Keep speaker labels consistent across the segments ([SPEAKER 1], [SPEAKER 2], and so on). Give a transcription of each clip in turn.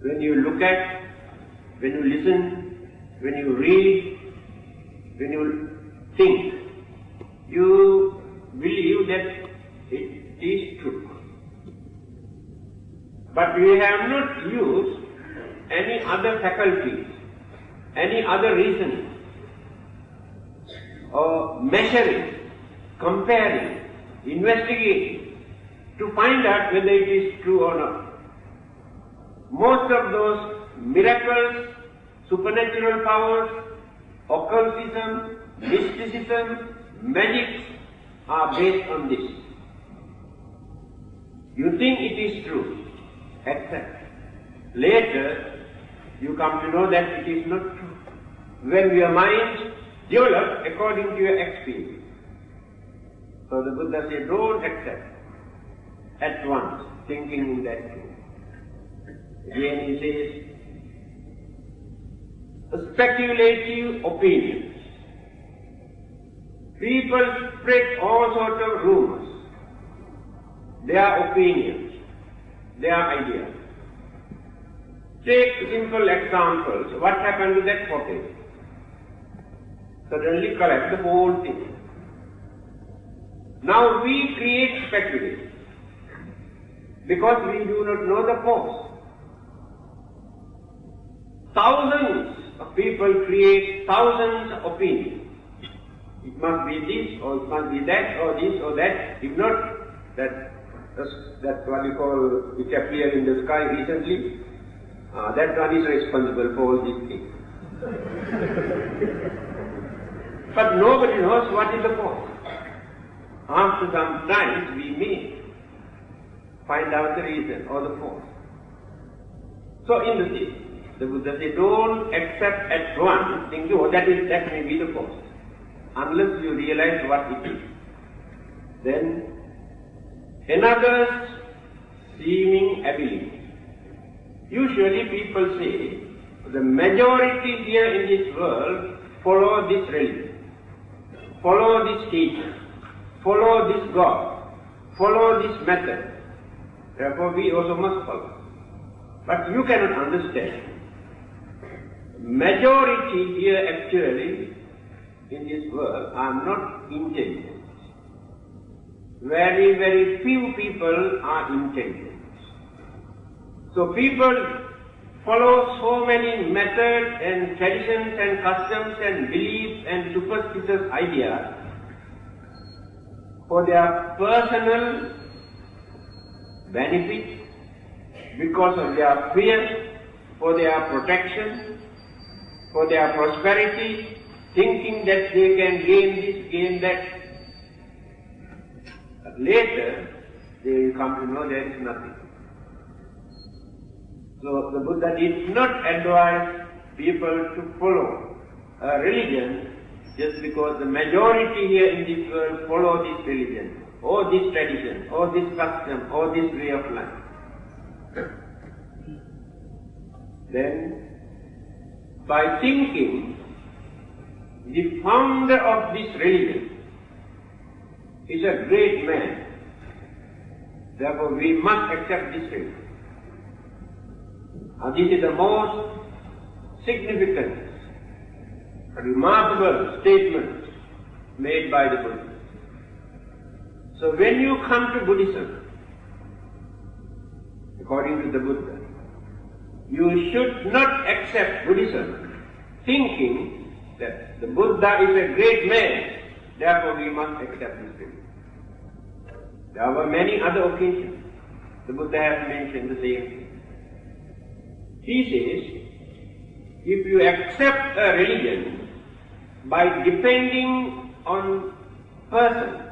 [SPEAKER 1] when you look at, when you listen, when you read, when you think, you believe that it is true. But we have not used any other faculties, any other reasoning, or measuring, comparing, investigating, to find out whether it is true or not. Most of those miracles, supernatural powers, occultism, mysticism, magic are based on this. You think it is true, accept. Later, you come to know that it is not true. When your mind develops according to your experience. So the Buddha said, don't accept at once, thinking in that way. Again he says, speculative opinions. People spread all sorts of rumors, their opinions, their ideas. Take simple examples. What happened to that cottage? Suddenly collapsed the whole thing. Now we create speculation because we do not know the cause. Thousands of people create thousands of opinions. It must be this, or it must be that, or this, or that. If not, that's what you call, it appeared in the sky recently. That one is responsible for all these things. But nobody knows what is the cause. After some time, we may find out the reason or the cause. So in the case, the Buddha said, don't accept at once, thinking, oh, that may be the cause, unless you realize what it is. Then, another seeming ability. Usually people say, the majority here in this world follow this religion, follow this teacher, follow this God, follow this method. Therefore we also must follow. But you cannot understand. Majority here actually in this world are not intelligent. Very, very few people are intelligent. So people follow so many methods and traditions and customs and beliefs and superstitious ideas for their personal benefit, because of their fear, for their protection, for their prosperity, thinking that they can gain this, gain that. But later, they will come to know there is nothing. So the Buddha did not advise people to follow a religion just because the majority here in this world follow this religion, or this tradition, or this custom, or this way of life. Then, by thinking, the founder of this religion is a great man, therefore we must accept this religion. This is the most significant, remarkable statement made by the Buddha. So when you come to Buddhism, according to the Buddha, you should not accept Buddhism thinking that the Buddha is a great man, therefore we must accept this religion. There were many other occasions the Buddha has mentioned the same thing. He says, if you accept a religion by depending on person,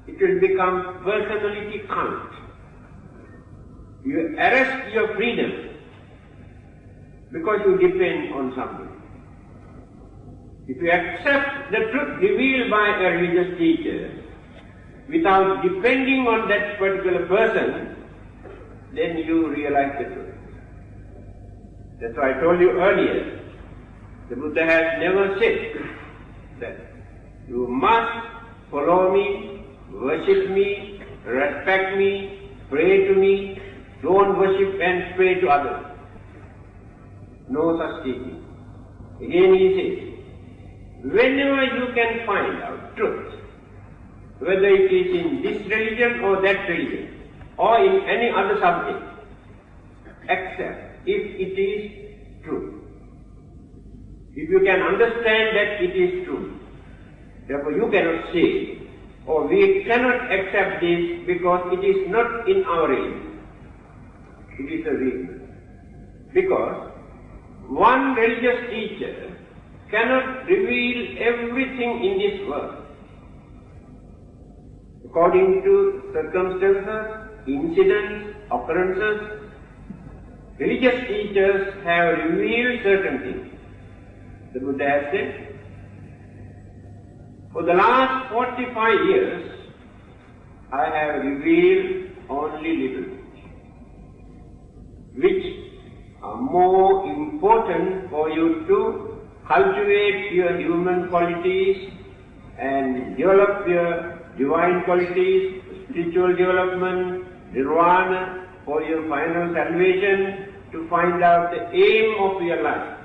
[SPEAKER 1] it will become personality cult. You arrest your freedom because you depend on somebody. If you accept the truth revealed by a religious teacher without depending on that particular person, then you realize the truth. That's why I told you earlier, the Buddha has never said that you must follow me, worship me, respect me, pray to me, don't worship and pray to others. no such teaching. Again he says, whenever you can find out truth, whether it is in this religion or that religion, or in any other subject, accept if it is true. If you can understand that it is true, therefore you cannot say, oh, we cannot accept this because it is not in our religion. It is a reason. Because one religious teacher cannot reveal everything in this world. According to circumstances, incidents, occurrences, religious teachers have revealed certain things. The Buddha has said, for the last 45 years, I have revealed only little, which are more important for you to cultivate your human qualities and develop your divine qualities, spiritual development, nirvana, for your final salvation, to find out the aim of your life,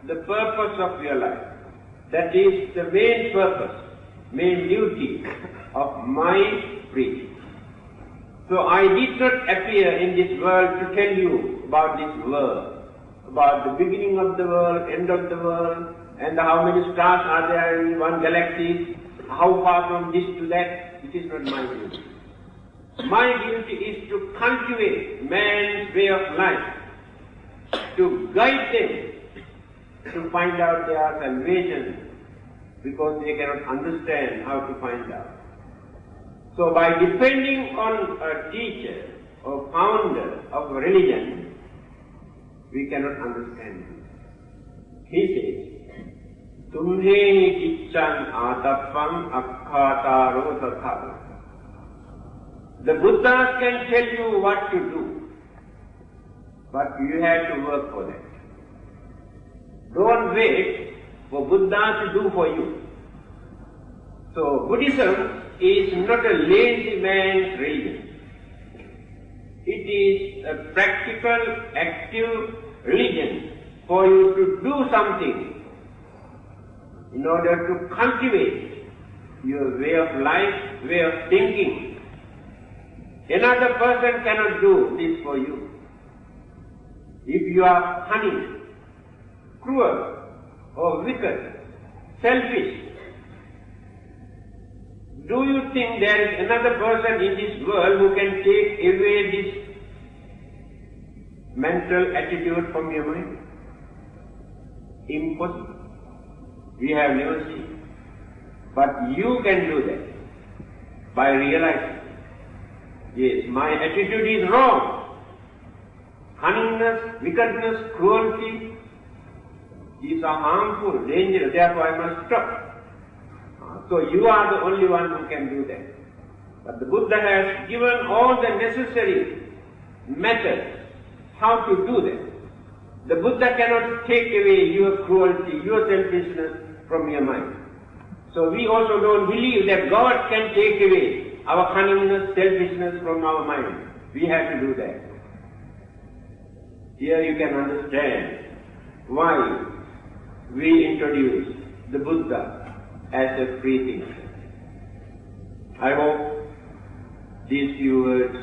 [SPEAKER 1] the purpose of your life. That is the main purpose, main duty of my preaching. So I did not appear in this world to tell you about this world, about the beginning of the world, end of the world, and how many stars are there in one galaxy, how far from this to that. It is not my duty. My duty is to cultivate man's way of life, to guide them to find out their salvation, because they cannot understand how to find out. So by depending on a teacher or founder of a religion, we cannot understand it. He says, Tumhehi Chichan Atappam Akkhataro Tatha. The Buddhas can tell you what to do, but you have to work for that. Don't wait for Buddha to do for you. So Buddhism is not a lazy man's religion. It is a practical, active religion for you to do something in order to cultivate your way of life, way of thinking. Another person cannot do this for you. If you are cunning, cruel, or wicked, selfish, do you think there is another person in this world who can take away this mental attitude from your mind? Impossible. We have never seen. But you can do that by realizing, yes, my attitude is wrong. Cunningness, wickedness, cruelty, these are harmful, dangerous, therefore I must stop. So you are the only one who can do that. But the Buddha has given all the necessary methods how to do that. The Buddha cannot take away your cruelty, your selfishness from your mind. So we also don't believe that God can take away our cunningness, selfishness from our mind. We have to do that. Here you can understand why we introduce the Buddha as a free thinker. I hope these few words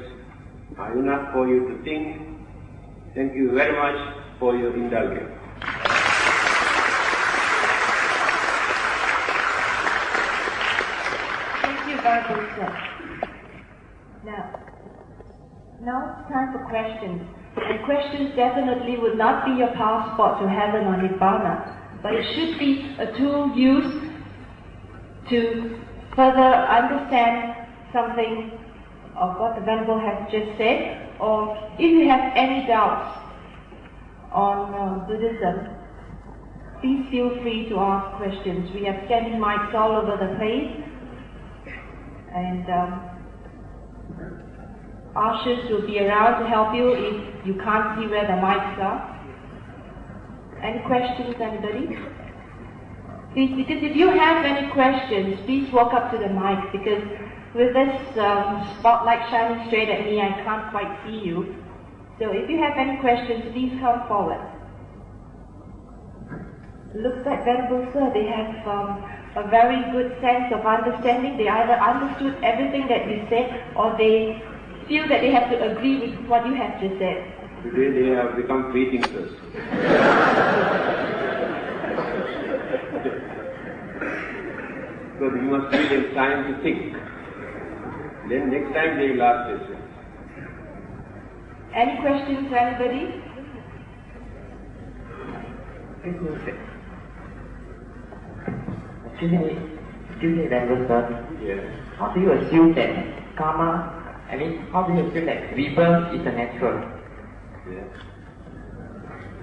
[SPEAKER 1] are enough for you to think. Thank you very much for your indulgence.
[SPEAKER 2] Thank you, Venerable Sir. Now it's time for questions. And questions definitely would not be your passport to heaven or Nibbana, but it should be a tool used to further understand something of what the Venerable has just said, or if you have any doubts on Buddhism, please feel free to ask questions. We have standing mics all over the place, and ushers will be around to help you if you can't see where the mics are. Any questions, anybody? Please, because if you have any questions, please walk up to the mic, because with this spotlight shining straight at me, I can't quite see you. So if you have any questions, please come forward. Looks like Venerable Sir, they have a very good sense of understanding. They either understood everything that you said, or they feel that they have to agree with what you have just said.
[SPEAKER 1] Today they have become free thinkers. So you must give them time to think. Then next time they will ask questions.
[SPEAKER 2] Any questions for anybody?
[SPEAKER 3] Excuse me, Venerable Sir.
[SPEAKER 1] Yes.
[SPEAKER 3] How do you assume that karma, how do you assume that rebirth is a natural?
[SPEAKER 1] Yes.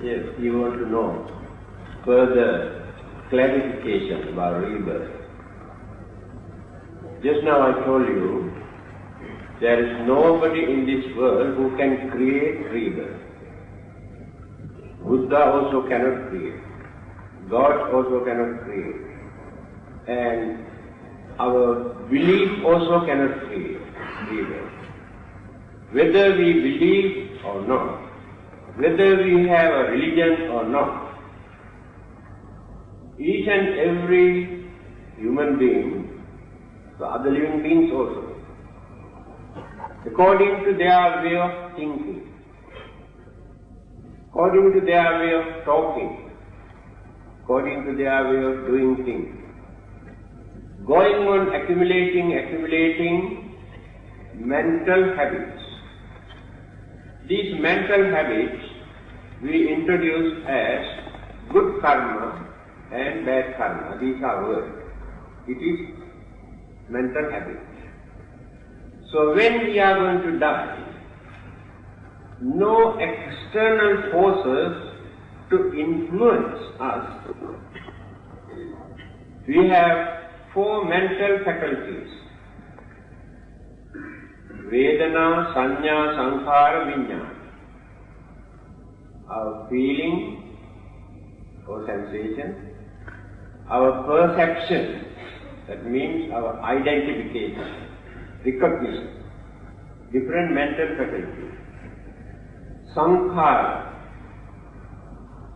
[SPEAKER 1] Yes, you want to know further clarification about rebirth. Just now I told you, there is nobody in this world who can create rebirth. Buddha also cannot create. God also cannot create. And our belief also cannot create rebirth. Whether we believe or not, whether we have a religion or not, each and every human being, the other living beings also, according to their way of thinking, according to their way of talking, according to their way of doing things, going on accumulating mental habits. These mental habits we introduce as good karma and bad karma. These are words. It is mental habits. So when we are going to die, no external forces to influence us. We have 4 mental faculties: Vedana, Sanya, Sankhara, Vijnana. Our feeling or sensation, our perception, that means our identification, recognition, different mental faculties. Sankhara,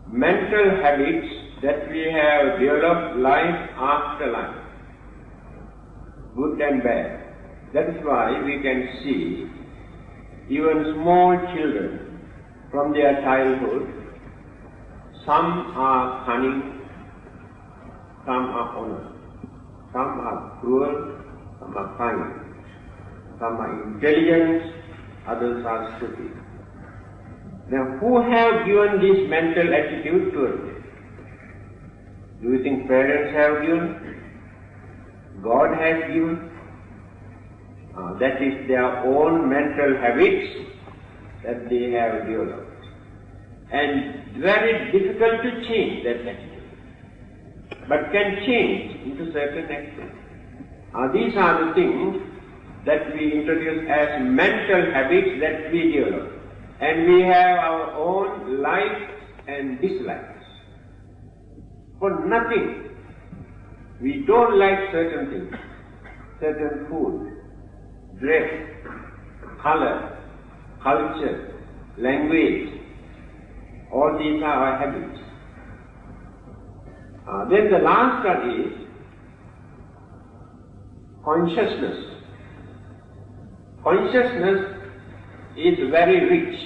[SPEAKER 1] mental habits that we have developed life after life, good and bad. That is why we can see even small children from their childhood, some are cunning, some are honest, some are cruel, some are kind, some are intelligent, others are stupid. Now, who have given this mental attitude to us? Do you think parents have given? God has given? That is their own mental habits that they have developed. And very difficult to change that attitude, but can change into certain extent. These are the things that we introduce as mental habits that we develop. And we have our own likes and dislikes. For nothing. We don't like certain things, certain food, dress, color, culture, language. All these are our habits. Then the last one is consciousness. Consciousness is very rich.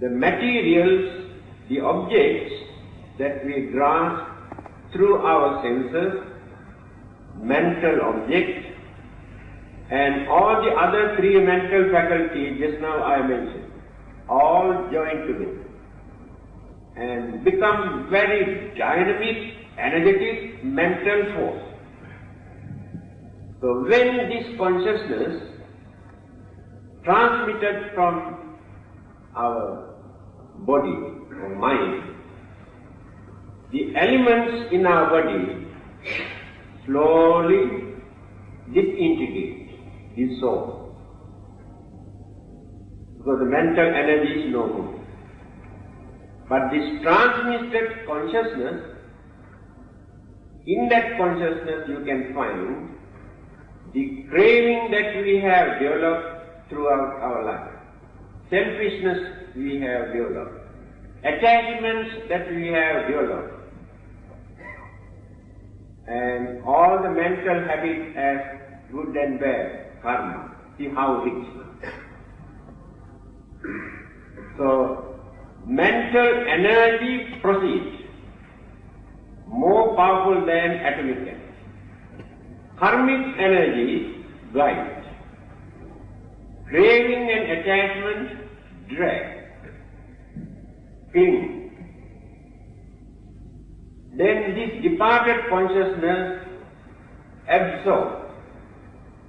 [SPEAKER 1] The materials, the objects that we grasp through our senses, mental objects, and all the other 3 mental faculties just now I mentioned, all join together and become very dynamic, energetic mental force. So when this consciousness transmitted from our body or mind, the elements in our body slowly disintegrate, dissolve, because the mental energy is no more. But this transmitted consciousness, in that consciousness you can find the craving that we have developed throughout our life. Selfishness we have developed. attachments that we have developed, and all the mental habits as good and bad, karma. See how it is. So, mental energy proceeds more powerful than atomic energy. Karmic energy guides. Craving and attachment drag, cling. Then this departed consciousness absorbs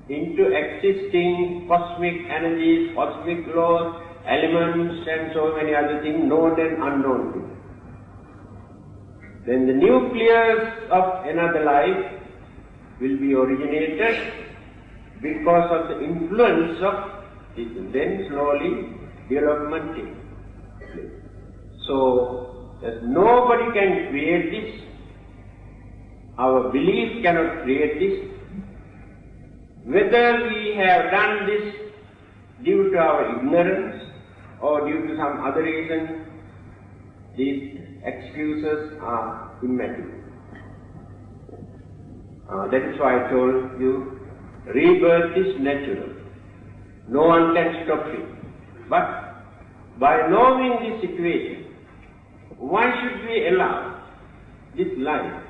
[SPEAKER 1] into existing cosmic energies, cosmic laws, elements and so many other things known and unknown to. Then the nucleus of another life will be originated because of the influence of this. Then slowly development takes place. So that nobody can create this. Our belief cannot create this. Whether we have done this due to our ignorance or due to some other reason, these excuses are immaterial. That is why I told you, rebirth is natural. No one can stop it. But by knowing this situation, why should we allow this life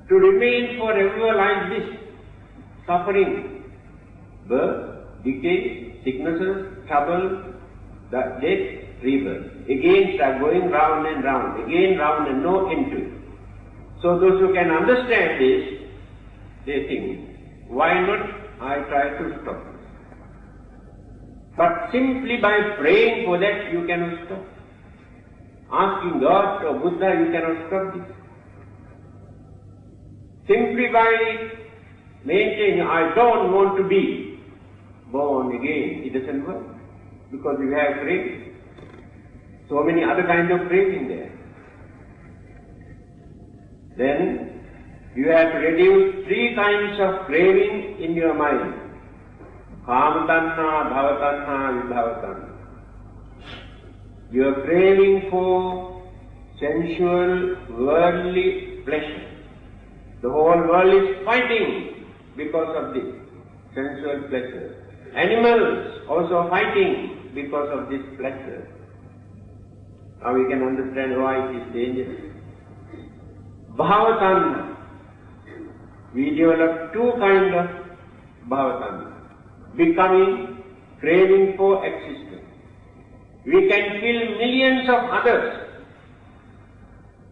[SPEAKER 1] to remain forever like this? Suffering, birth, decay, sicknesses, trouble, the death, rebirth. Again start going round and round, again round and no end to it. So those who can understand this, they think, why not I try to stop this? But simply by praying for that you cannot stop. Asking God or Buddha you cannot stop this. Simply by maintaining, I don't want to be born again, it doesn't work. Because you have craving. So many other kinds of craving there. Then you have to reduce 3 kinds of craving in your mind. Kama tanha, bhava tanha, vibhava tanha. You are craving for sensual, worldly pleasure. The whole world is fighting because of this sensual pleasure. Animals also fighting because of this pleasure. Now we can understand why it is dangerous. Bhavatanha. We develop 2 kinds of bhavatanha. Becoming, craving for existence. We can kill millions of others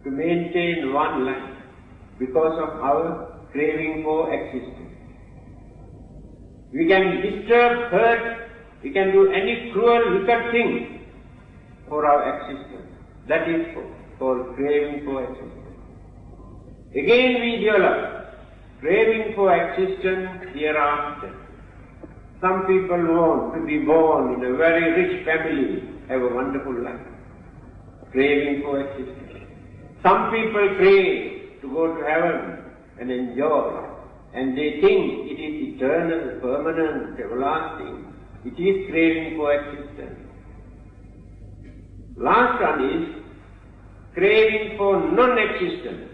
[SPEAKER 1] to maintain one life because of our craving for existence. We can disturb, hurt, we can do any cruel, wicked thing for our existence. That is for craving for existence. Again we develop craving for existence hereafter. Some people want to be born in a very rich family, have a wonderful life. Craving for existence. Some people crave to go to heaven and enjoy. And they think it is eternal, permanent, everlasting. It is craving for existence. Last one is craving for non-existence.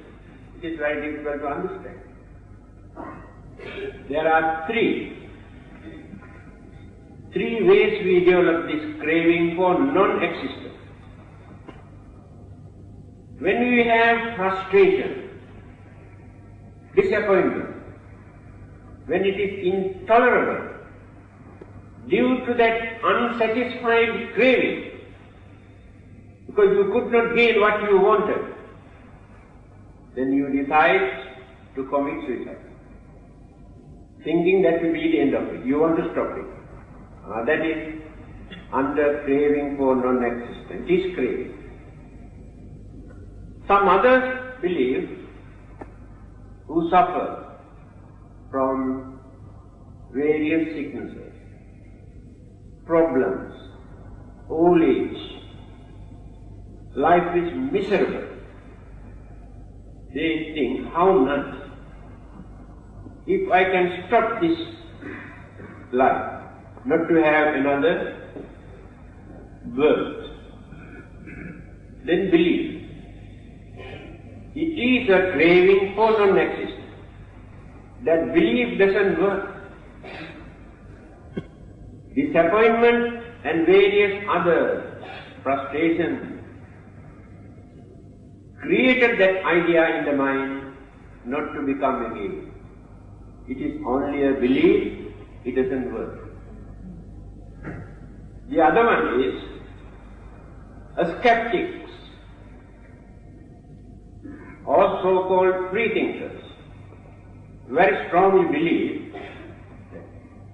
[SPEAKER 1] It is very difficult to understand. There are three ways we develop this craving for non-existence. When we have frustration, disappointment, when it is intolerable, due to that unsatisfied craving, because you could not gain what you wanted, then you decide to commit suicide, thinking that will be the end of it. You want to stop it. That is under craving for non-existence. It is craving. Some others believe, who suffer from various sicknesses, problems, old age, life is miserable. They think, how not? If I can stop this life, not to have another birth, then belief. It is a craving for non-existence. That belief doesn't work. Disappointment and various other frustrations created that idea in the mind not to become again. It is only a belief, it doesn't work. The other one is a skeptics or so-called freethinkers very strongly believe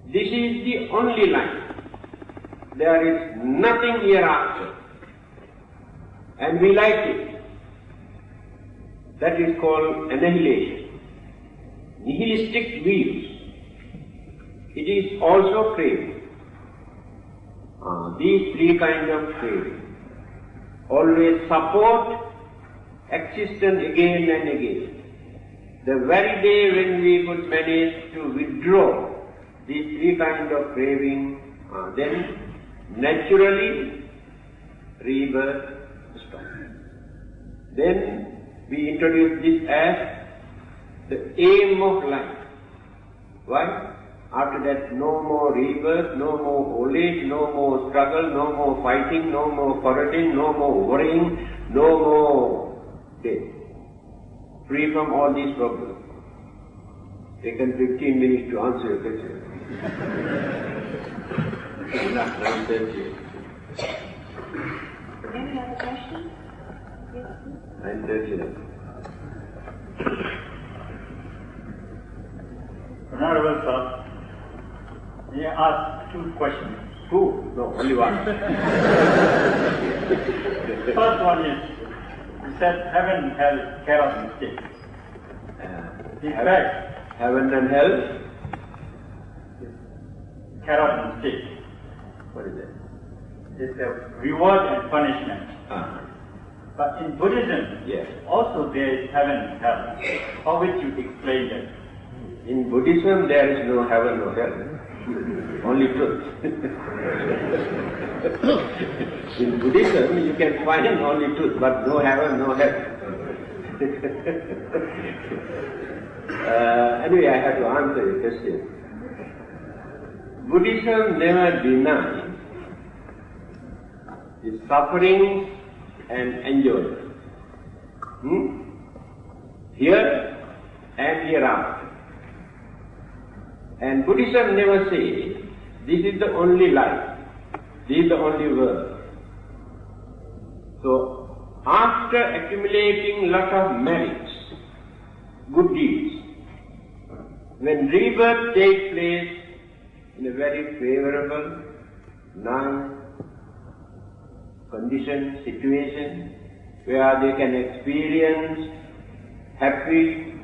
[SPEAKER 1] this is the only life. There is nothing hereafter. And we like it. That is called annihilation. Nihilistic views. It is also craving. These three kinds of craving always support existence again and again. The very day when we could manage to withdraw these three kinds of craving, then naturally rebirth stops. Then we introduce this as the aim of life. Why? After that, no more rebirth, no more old age, no more struggle, no more fighting, no more quarreling, no more worrying, no more death. Free from all these problems. Taken 15 minutes to answer your question. Enough, 9:30.
[SPEAKER 2] Any other questions? Yes,
[SPEAKER 1] 9:30.
[SPEAKER 4] Honorable Sir, may I ask two questions?
[SPEAKER 1] Two? No, only one.
[SPEAKER 4] First one is, you said heaven and hell cannot mistake. In fact,
[SPEAKER 1] heaven and hell
[SPEAKER 4] cannot mistake.
[SPEAKER 1] What is that?
[SPEAKER 4] It's a reward and punishment. But in Buddhism,
[SPEAKER 1] yes,
[SPEAKER 4] also there is heaven and hell. How would you explain that?
[SPEAKER 1] In Buddhism there is no heaven or hell. Only truth. In Buddhism you can find only truth, but no heaven, no hell. Anyway, I have to answer your question. Buddhism never denies the suffering and enjoyment. Here and hereafter. And Buddhism never says, this is the only life, this is the only world. So, after accumulating lot of merits, good deeds, when rebirth takes place in a very favorable, nice condition, situation, where they can experience happy,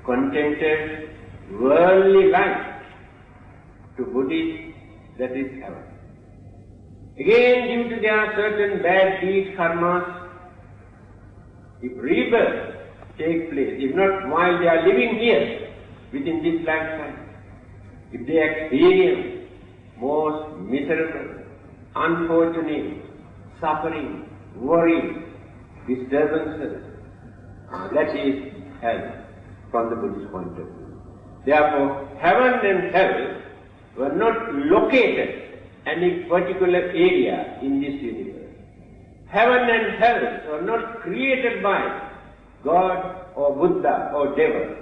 [SPEAKER 1] contented, worldly life, to Buddhists, that is heaven. Again, due to their certain bad deeds, karmas, if rebirth takes place, if not while they are living here, within this lifetime, if they experience most miserable, unfortunate, suffering, worry, disturbances, that is hell from the Buddhist point of view. Therefore, heaven and hell were not located in any particular area in this universe. Heaven and hell were not created by God or Buddha or devil.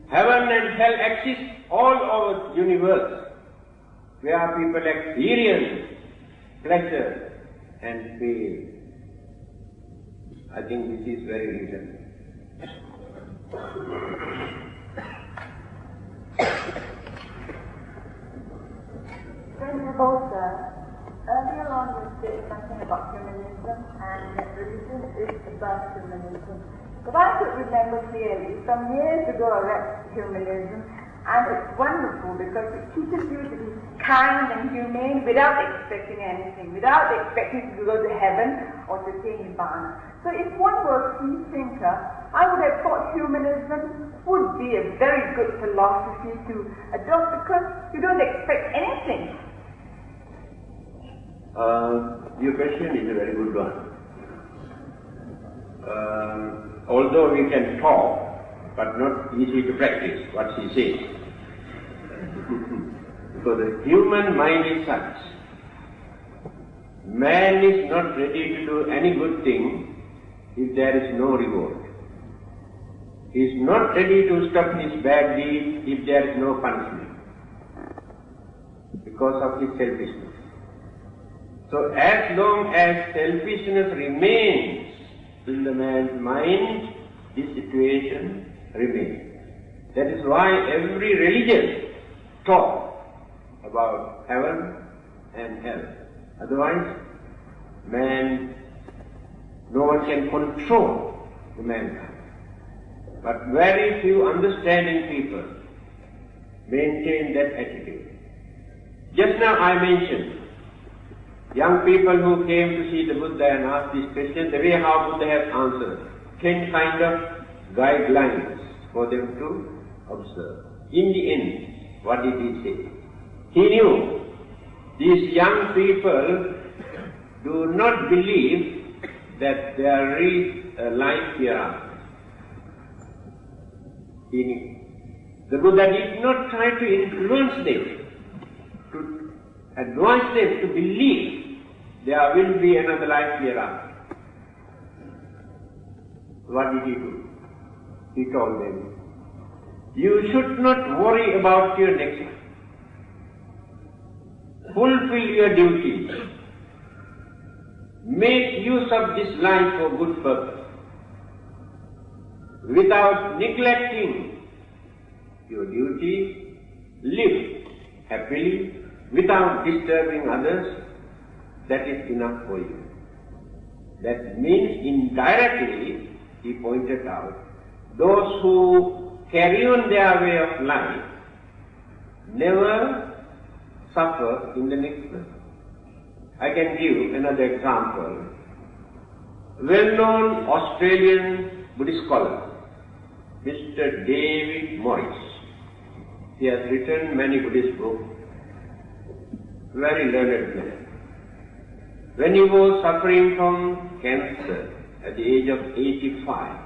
[SPEAKER 1] Heaven and hell exist all over the universe, where people experience pleasure and pain. I think this is very reasonable.
[SPEAKER 5] Venerable Sir, earlier on you said something about humanism and that religion is about humanism. But I could remember clearly, some years ago I read humanism, and it's wonderful because it teaches you to be kind and humane without expecting anything, without expecting to go to heaven or to attain Nibbana. So if one were a free thinker, I would have thought humanism would be a very good philosophy to adopt because you don't expect anything.
[SPEAKER 1] Your question is a very good one. although we can talk, but not easy to practice what she says. So the human mind is such. Man is not ready to do any good thing if there is no reward. He is not ready to stop his bad deeds if there is no punishment, because of his selfishness. So as long as selfishness remains in the man's mind, this situation remains. That is why every religion talks about heaven and hell. Otherwise, no one can control the mankind. But very few understanding people maintain that attitude. Just now I mentioned young people who came to see the Buddha and asked this question, the way how Buddha has answered, 10 kind of guidelines for them to observe. In the end, what did he say? He knew these young people do not believe that there is a life hereafter. He knew. The Buddha did not try to influence them, to advise them to believe there will be another life hereafter. What did he do? He told them, you should not worry about your next life. Fulfill your duties. Make use of this life for good purpose, without neglecting your duty. Live happily, without disturbing others. That is enough for you. That means indirectly, he pointed out, those who carry on their way of life never suffer in the next life. I can give another example. Well-known Australian Buddhist scholar, Mr. David Morris. He has written many Buddhist books. Very learned man. When he was suffering from cancer at the age of 85,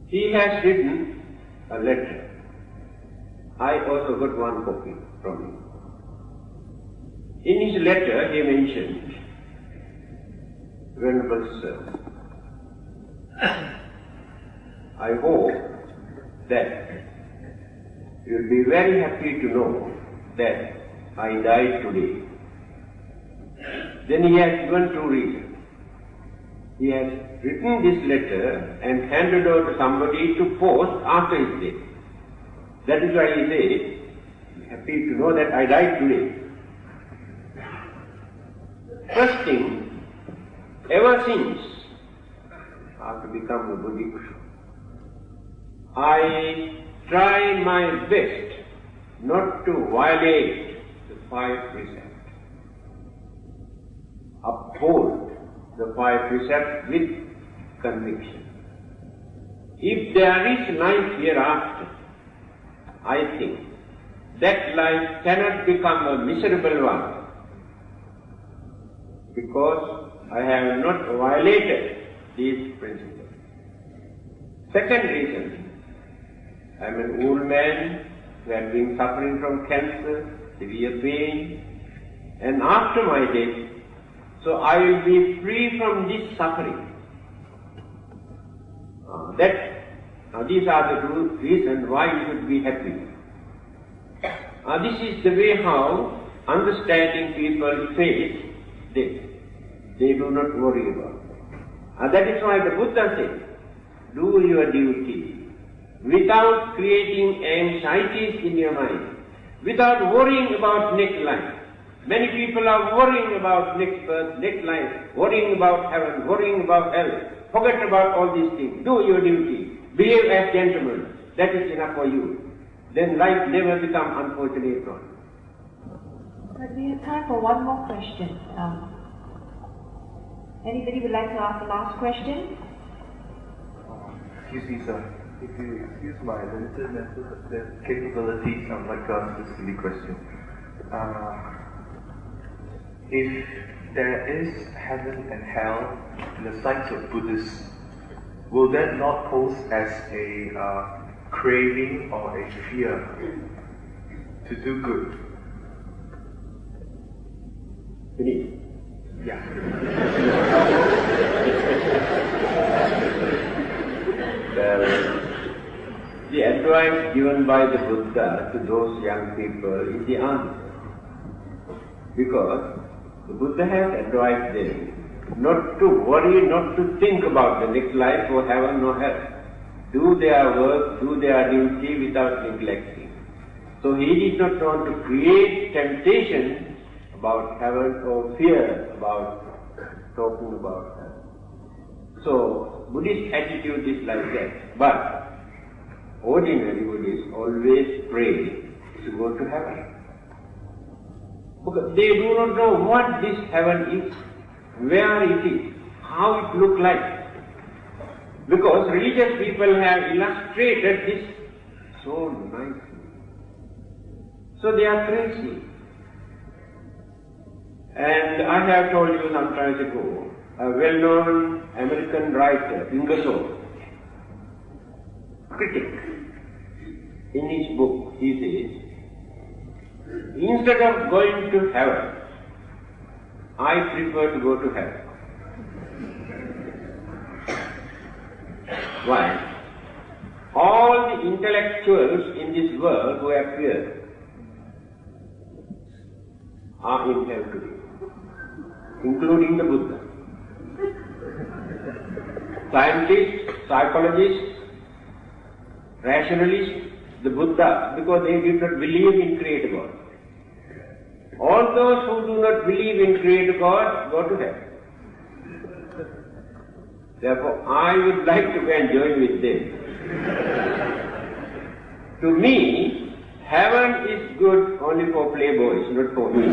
[SPEAKER 1] he has written a letter. I also got one copy from him. In his letter he mentioned, Venerable Sir, I hope that you will be very happy to know that I died today. Then he has given 2 reasons. He has written this letter and handed over to somebody to post after his death. That is why he says, happy to know that I died today. First thing, ever since I have become a Buddhist, I try my best not to violate the 5 precepts. Uphold the 5 precepts with conviction. If there is life hereafter, I think that life cannot become a miserable one, because I have not violated these principles. Second reason, I am an old man who has been suffering from cancer, severe pain, and after my death, so I will be free from this suffering. These are the 2 reasons why you should be happy. This is the way how understanding people face death. They do not worry about it. That is why the Buddha said, do your duty without creating anxieties in your mind, without worrying about next life. Many people are worrying about next birth, next life, worrying about heaven, worrying about hell. Forget about all these things. Do your duty. Behave as gentlemen. That is enough for you. Then life never becomes unfortunate one.
[SPEAKER 2] But we have time for one more question. Anybody would like to ask the last question?
[SPEAKER 6] Excuse me, sir. If you excuse my limited mental capabilities, I would like to ask this silly question. If there is heaven and hell, in the sight of Buddhists, will that not pose as a craving or a fear to do good? Yeah.
[SPEAKER 1] Well, the advice given by the Buddha to those young people is the answer. Because the Buddha has advised them not to worry, not to think about the next life or heaven or hell. Do their work, do their duty without neglecting. So he did not want to create temptation about heaven or fear about talking about heaven. So Buddhist attitude is like that. But ordinary Buddhists always pray to go to heaven. Because they do not know what this heaven is, where it is, how it looks like. Because religious people have illustrated this so nicely. So they are crazy. And I have told you some time ago, a well-known American writer, Ingersoll, critic, in his book, he says, instead of going to heaven, I prefer to go to hell. Why? All the intellectuals in this world who appear are in hell today, including the Buddha. Scientists, psychologists, rationalists, the Buddha, because they did not believe in Creator God. All those who do not believe in Creator God go to hell. Therefore, I would like to go and join with them. To me, heaven is good only for playboys, not for me.